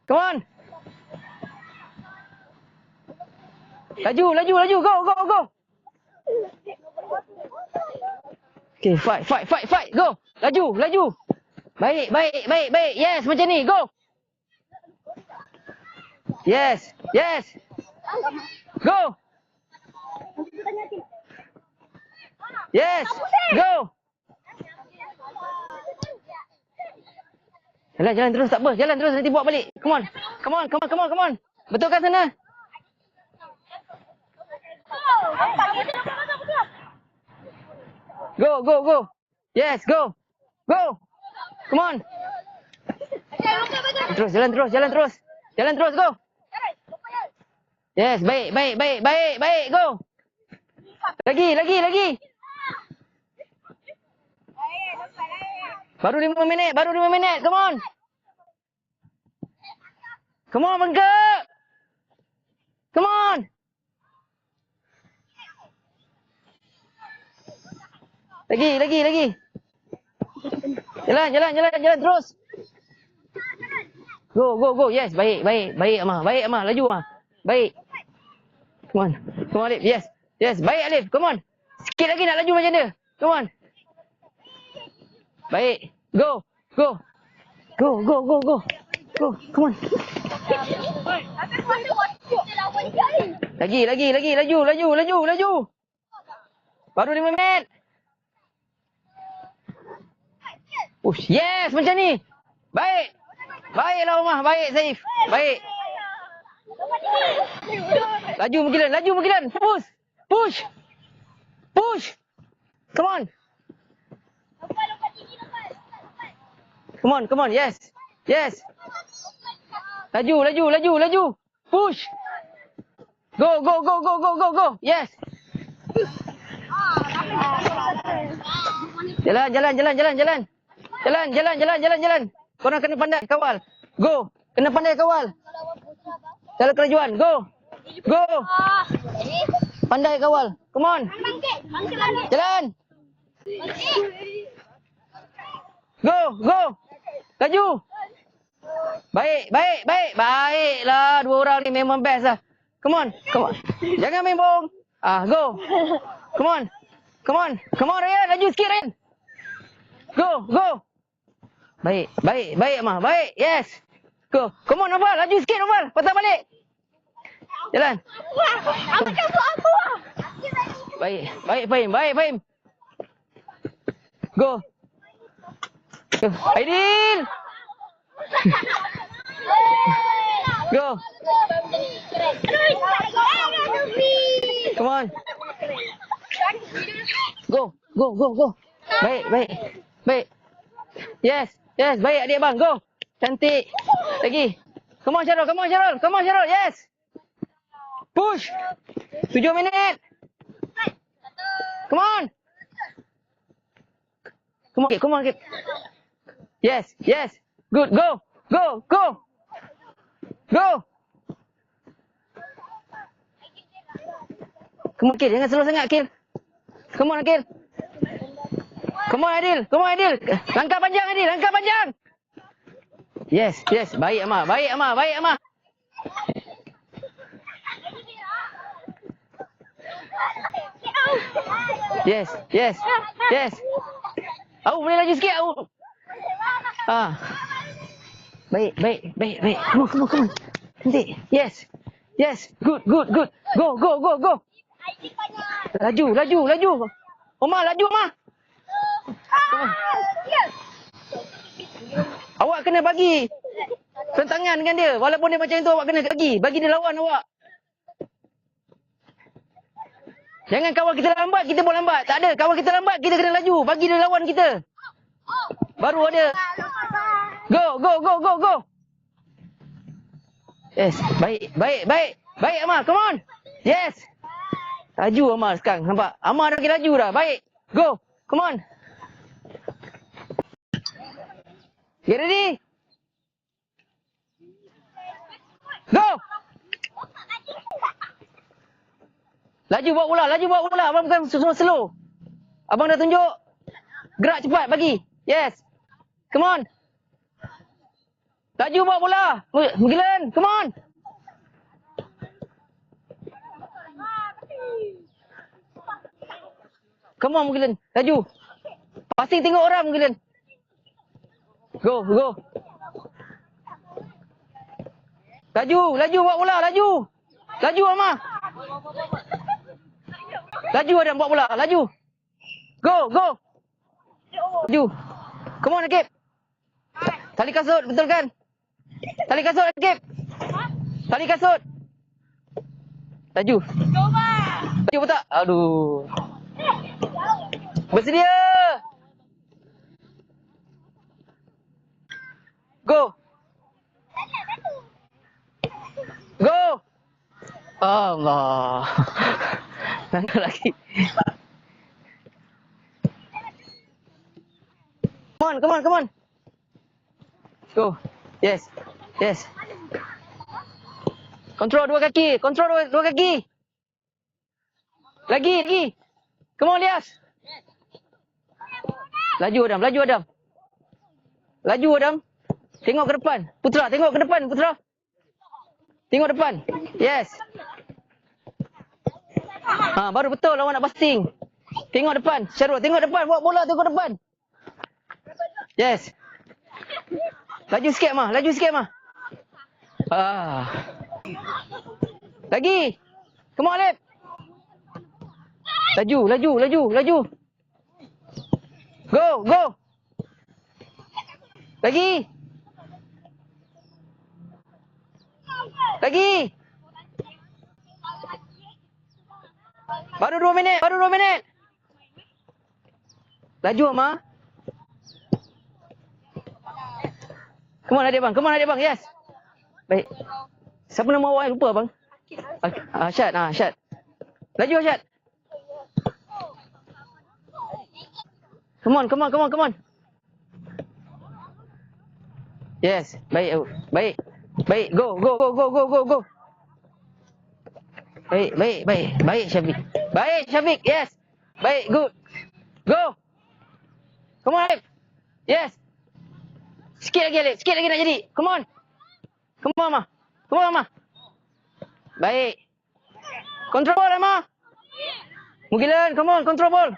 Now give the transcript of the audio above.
Come on. Laju. Go. Okay, fight. Go. Laju. Baik. Yes, macam ni. Go. Yes. Go. Yes. Go. Jalan terus, tak apa. Jalan terus, nanti bawa balik. Come on. Betulkan sana. Go. Yes, go. Come on. Jalan terus, go. Yes, baik, go. Lagi. Baru 5 minit. Come on, bangga. Come on. Lagi. Jalan terus. Go. Yes, baik, Amah. Laju, Amah. Baik. Come on, Alif. Yes, baik, Alif. Come on. Sikit lagi nak laju macam dia. Come on. Baik. Go. Come on. Lagi. Laju. Baru 5 minit. Yes, macam ni. Baik. Baiklah, Umar. Baik, Saif. Baik. Laju Mugilan. Push. Come on. Yes. Laju. Push. Go. Yes. Jalan. Korang kena pandai kawal. Go. Kena pandai kawal. Dalam kelajuan. Go. Pandai kawal. Come on. Jalan. Go. Laju. Baik. Baiklah. 2 orang ni memang best lah. Come on. Jangan main bohong. Go. Come on, Ryan. Laju sikit, Ryan. Go. Baik, Amah. Baik. Yes. Go. Come on, Noval. Laju sikit, Noval. Patah balik. Jalan. Macam buat apa? Baik, Fahim. Go. Aidil. Go. Come on. Go. Baik. Yes. Baik adik abang. Go. Cantik. Lagi. Come on, Syarul. Yes. Push. 7 minit. Come on. Kid. Yes. Good. Go. Come on, Kil. Jangan slow sangat, Kil. Come on, Kil. Come on, Adil. Langkah panjang, Adil. Yes. Baik, Amah. Yes. Au, boleh laju sikit, au. Baik. Come on. Cantik. Yes. Good. Go. Laju. Omar, laju, Omar. Awak kena bagi tentangan dengan dia. Walaupun dia macam itu, awak kena bagi dia lawan awak. Jangan kawal kita lambat, kita pun lambat. Tak ada, kawal kita lambat, kita kena laju. Bagi dia lawan kita. Baru ada. Go. Yes, baik, Amar, come on. Yes. Laju Amar sekarang, nampak? Amar dah laju dah, baik. Go, come on. Get ready. Go. Laju buat bola. Abang bukan slow. Abang dah tunjuk. Gerak cepat, bagi. Yes. Come on. Laju bawa bola. Mugilan, come on. Come on, Mugilan. Laju. Passing tengok orang, Mugilan. Go, go. Laju, laju bawa bola, laju. Laju, Amar. Laju Adam bawa bola, laju. Go, go. Laju. Come on, Akib. Tali kasut, betul kan? Tali kasut, Akib. Tali kasut. Laju. Laju betul? Aduh. Bersedia. Go. Go. Allah. Langkah lagi. Come on, come on, come on. Go. Yes. Yes. Kontrol dua kaki. Kontrol dua kaki. Lagi, lagi. Come on, Lias. Laju Adam, laju Adam. Laju Adam. Tengok ke depan. Putra, tengok ke depan, Putra. Tengok depan. Yes. Ha, baru betul lawan nak passing. Tengok depan. Syarul, tengok depan. Bawa bola, tengok depan. Yes. Laju sikit, Mah. Laju sikit, Mah. Ah. Lagi. Come on, Alip. Laju, laju, laju, laju. Go, go. Lagi. Lagi. Baru 2 minit, baru 2 minit. Laju, Amar. Come on, adik bang. Come on, adik bang. Yes. Baik. Siapa nama awak? Lupa, bang. Asyad. Asyad. Laju, Asyad. Come on, come on, come on, come on. Yes. Baik. Baik. Baik. Go, go, go, go, go, go, go. Baik, baik, baik. Baik, Syafiq. Baik, Syafiq. Yes. Baik, good. Go. Come on, Alip. Yes. Sikit lagi, Alip. Sikit lagi nak jadi. Come on. Come on, Mah. Come on, Mah. Baik. Control ball, Mah. Mugilan, come on. Control ball.